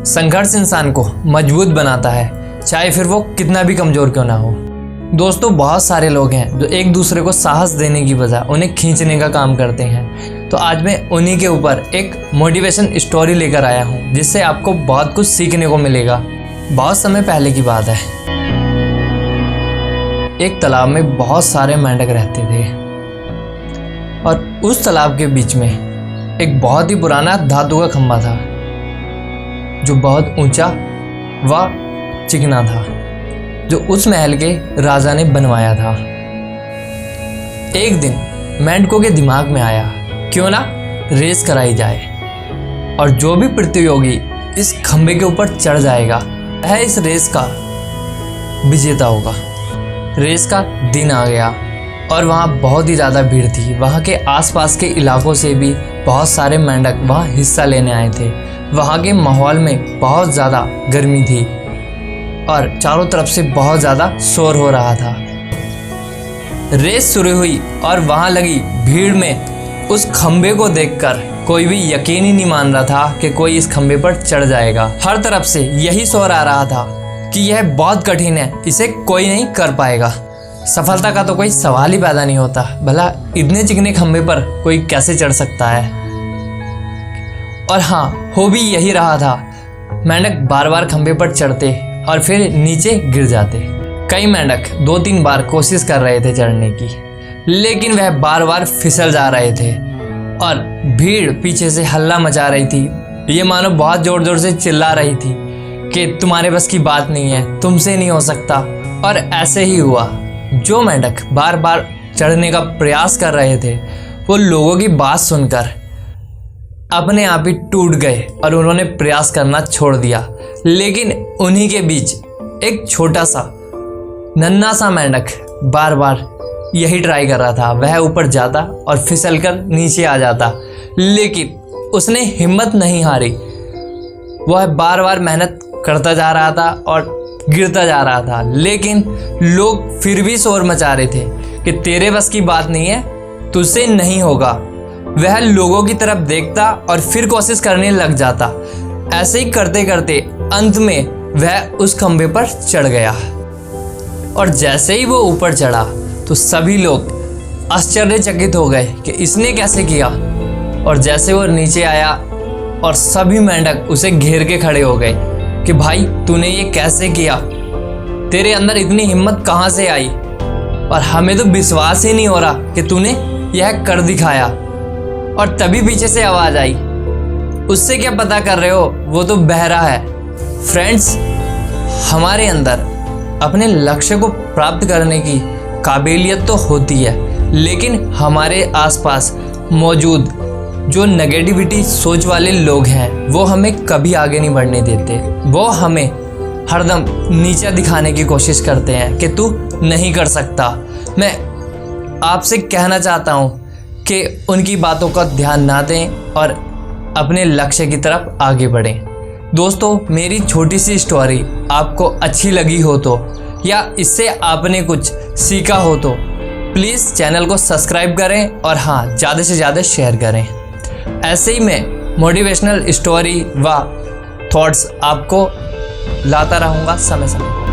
संघर्ष इंसान को मजबूत बनाता है, चाहे फिर वो कितना भी कमज़ोर क्यों ना हो। दोस्तों, बहुत सारे लोग हैं जो एक दूसरे को साहस देने की बजाय उन्हें खींचने का काम करते हैं। तो आज मैं उन्हीं के ऊपर एक मोटिवेशन स्टोरी लेकर आया हूँ, जिससे आपको बहुत कुछ सीखने को मिलेगा। बहुत समय पहले की बात है, एक तालाब में बहुत सारे मेंढक रहते थे और उस तालाब के बीच में एक बहुत ही पुराना धातु का खंभा था, जो बहुत ऊंचा व चिकना था, जो उस महल के राजा ने बनवाया था। एक दिन मेंढकों के दिमाग में आया, क्यों ना रेस कराई जाए और जो भी प्रतियोगी इस खंभे के ऊपर चढ़ जाएगा वह इस रेस का विजेता होगा। रेस का दिन आ गया और वहाँ बहुत ही ज़्यादा भीड़ थी। वहाँ के आसपास के इलाकों से भी बहुत सारे मेंढक वहाँ हिस्सा लेने आए थे। वहाँ के माहौल में बहुत ज़्यादा गर्मी थी और चारों तरफ से बहुत ज़्यादा शोर हो रहा था। रेस शुरू हुई और वहाँ लगी भीड़ में उस खंभे को देखकर कोई भी यकीन ही नहीं मान रहा था कि कोई इस खंभे पर चढ़ जाएगा। हर तरफ से यही शोर आ रहा था कि यह बहुत कठिन है, इसे कोई नहीं कर पाएगा। सफलता का तो कोई सवाल ही पैदा नहीं होता, भला इतने चिकने खंभे पर कोई कैसे चढ़ सकता है। और हाँ, हो भी यही रहा था। मेंढक बार बार खंभे पर चढ़ते और फिर नीचे गिर जाते। कई मेंढक 2-3 बार कोशिश कर रहे थे चढ़ने की, लेकिन वह बार बार फिसल जा रहे थे और भीड़ पीछे से हल्ला मचा रही थी। ये मानो बहुत जोर जोर से चिल्ला रही थी कि तुम्हारे बस की बात नहीं है, तुमसे नहीं हो सकता। और ऐसे ही हुआ। जो मेंढक बार बार चढ़ने का प्रयास कर रहे थे, वो लोगों की बात सुनकर अपने आप ही टूट गए और उन्होंने प्रयास करना छोड़ दिया। लेकिन उन्हीं के बीच एक छोटा सा नन्हा सा मेंढक बार बार यही ट्राई कर रहा था। वह ऊपर जाता और फिसलकर नीचे आ जाता, लेकिन उसने हिम्मत नहीं हारी। वह बार बार मेहनत करता जा रहा था और गिरता जा रहा था, लेकिन लोग फिर भी शोर मचा रहे थे कि तेरे बस की बात नहीं है, तुझसे नहीं होगा। वह लोगों की तरफ देखता और फिर कोशिश करने लग जाता। ऐसे ही करते करते अंत में वह उस खंभे पर चढ़ गया। और जैसे ही वो ऊपर चढ़ा तो सभी लोग आश्चर्यचकित हो गए कि इसने कैसे किया। और जैसे वो नीचे आया और सभी मेंढक उसे घेर के खड़े हो गए कि भाई तूने ये कैसे किया, तेरे अंदर इतनी हिम्मत कहाँ से आई, और हमें तो विश्वास ही नहीं हो रहा कि तूने यह कर दिखाया। और तभी पीछे से आवाज़ आई, उससे क्या पता कर रहे हो, वो तो बहरा है। फ्रेंड्स, हमारे अंदर अपने लक्ष्य को प्राप्त करने की काबिलियत तो होती है, लेकिन हमारे आसपास मौजूद जो नेगेटिविटी सोच वाले लोग हैं, वो हमें कभी आगे नहीं बढ़ने देते। वो हमें हरदम नीचा दिखाने की कोशिश करते हैं कि तू नहीं कर सकता। मैं आपसे कहना चाहता हूँ कि उनकी बातों का ध्यान ना दें और अपने लक्ष्य की तरफ आगे बढ़ें। दोस्तों, मेरी छोटी सी स्टोरी आपको अच्छी लगी हो तो, या इससे आपने कुछ सीखा हो तो प्लीज़ चैनल को सब्सक्राइब करें और हाँ, ज़्यादा से ज़्यादा शेयर करें। ऐसे ही मैं मोटिवेशनल स्टोरी व थॉट्स आपको लाता रहूँगा समय समय पर।